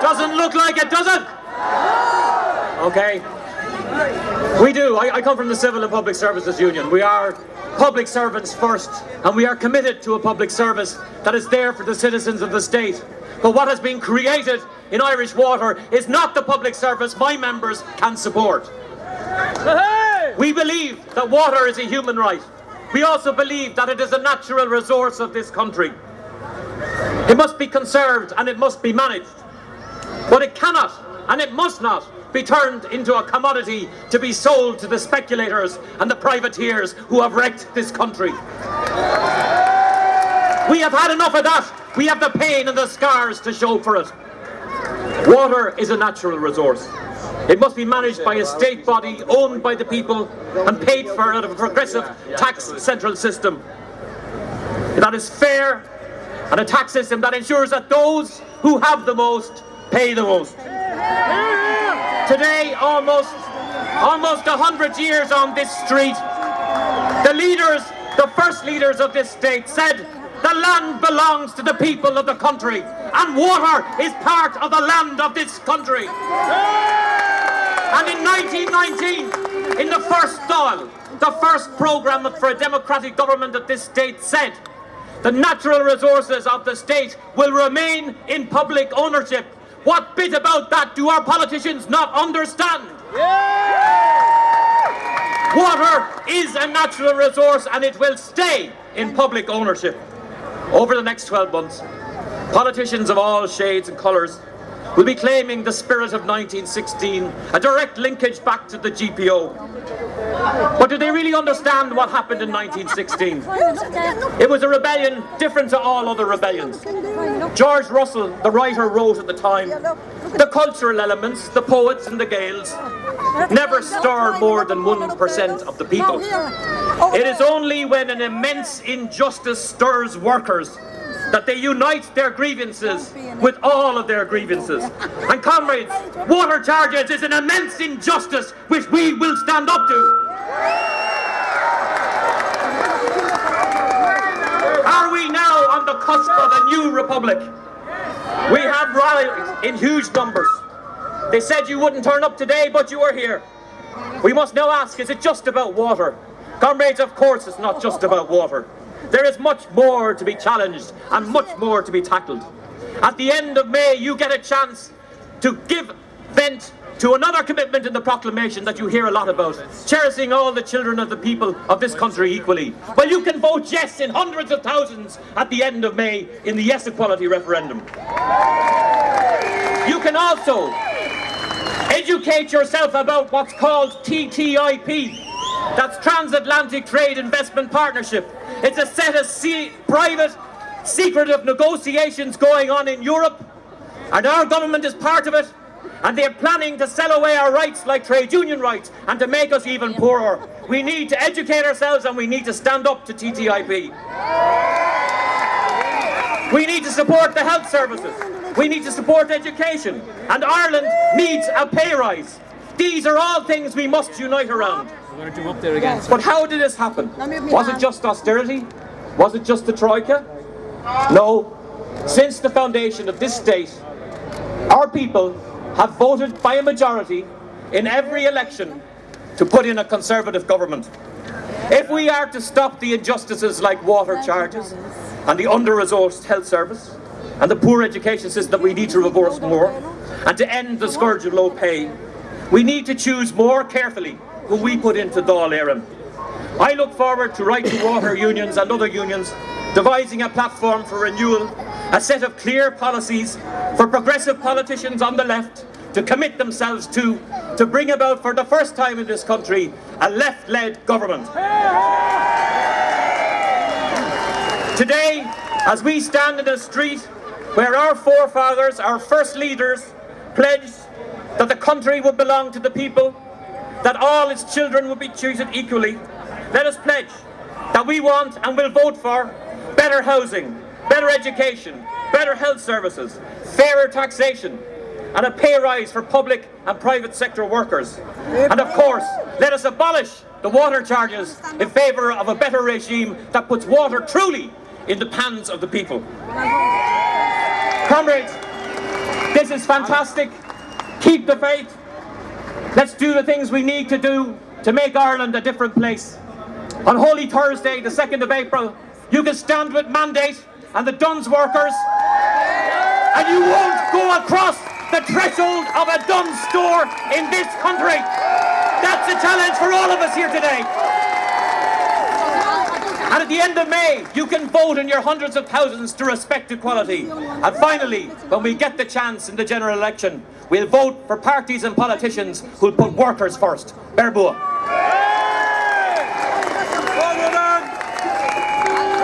Doesn't look like it, does it? Okay. We do. I come from the Civil and Public Services Union. We are public servants first, and we are committed to a public service that is there for the citizens of the state. But what has been created in Irish Water is not the public service my members can support. We believe that water is a human right. We also believe that it is a natural resource of this country. It must be conserved and it must be managed. But it cannot and it must not be turned into a commodity to be sold to the speculators and the privateers who have wrecked this country. We have had enough of that. We have the pain and the scars to show for it. Water is a natural resource. It must be managed by a state body owned by the people and paid for out of a progressive tax central system that is fair, and a tax system that ensures that those who have the most pay the most. Today, almost 100 years on this street, the first leaders of this state said the land belongs to the people of the country, and water is part of the land of this country. And in 1919, in the first Dáil, the first programme for a democratic government of this state said the natural resources of the state will remain in public ownership. What bit about that do our politicians not understand? Water is a natural resource and it will stay in public ownership. Over the next 12 months, politicians of all shades and colours will be claiming the spirit of 1916, a direct linkage back to the GPO. But do they really understand what happened in 1916? It was a rebellion different to all other rebellions. George Russell, the writer, wrote at the time, the cultural elements, the poets and the Gaels, never stir more than 1% of the people. It is only when an immense injustice stirs workers that they unite their grievances with all of their grievances. And comrades, water charges is an immense injustice which we will stand up to. Are we now on the cusp of a new republic? We have rallies in huge numbers. They said you wouldn't turn up today, but you are here. We must now ask, is it just about water? Comrades, of course it's not just about water. There is much more to be challenged and much more to be tackled. At the end of May, you get a chance to give vent to another commitment in the proclamation that you hear a lot about, cherishing all the children of the people of this country equally. Well, you can vote yes in hundreds of thousands at the end of May in the yes equality referendum. You can also educate yourself about what's called TTIP. That's Transatlantic Trade Investment Partnership. It's a set of private, secretive negotiations going on in Europe, and our government is part of it, and they're planning to sell away our rights like trade union rights and to make us even poorer. We need to educate ourselves and we need to stand up to TTIP. We need to support the health services. We need to support education. And Ireland needs a pay rise. These are all things we must unite around. We're going to do up there again. But how did this happen? Was it just austerity? Was it just the Troika? No. Since the foundation of this state, our people have voted by a majority in every election to put in a Conservative government. If we are to stop the injustices like water charges and the under-resourced health service and the poor education system that we need to reverse more, and to end the scourge of low pay, we need to choose more carefully who we put into Dáil Éireann. I look forward to Right to Water unions and other unions devising a platform for renewal, a set of clear policies for progressive politicians on the left to commit themselves to bring about for the first time in this country a left-led government. Today, as we stand in a street where our forefathers, our first leaders, pledged that the country would belong to the people, that all its children would be treated equally, let us pledge that we want and will vote for better housing, better education, better health services, fairer taxation, and a pay rise for public and private sector workers. And of course, let us abolish the water charges in favour of a better regime that puts water truly in the hands of the people. Comrades, This is fantastic. Keep the faith. Let's do the things we need to do to make Ireland a different place. On Holy Thursday, the 2nd of April, you can stand with Mandate and the Duns workers, and you won't go across the threshold of a Duns store in this country. That's a challenge for all of us here today. And at the end of May, you can vote in your hundreds of thousands to respect equality. And finally, when we get the chance in the general election, we'll vote for parties and politicians who'll put workers first. Berbua.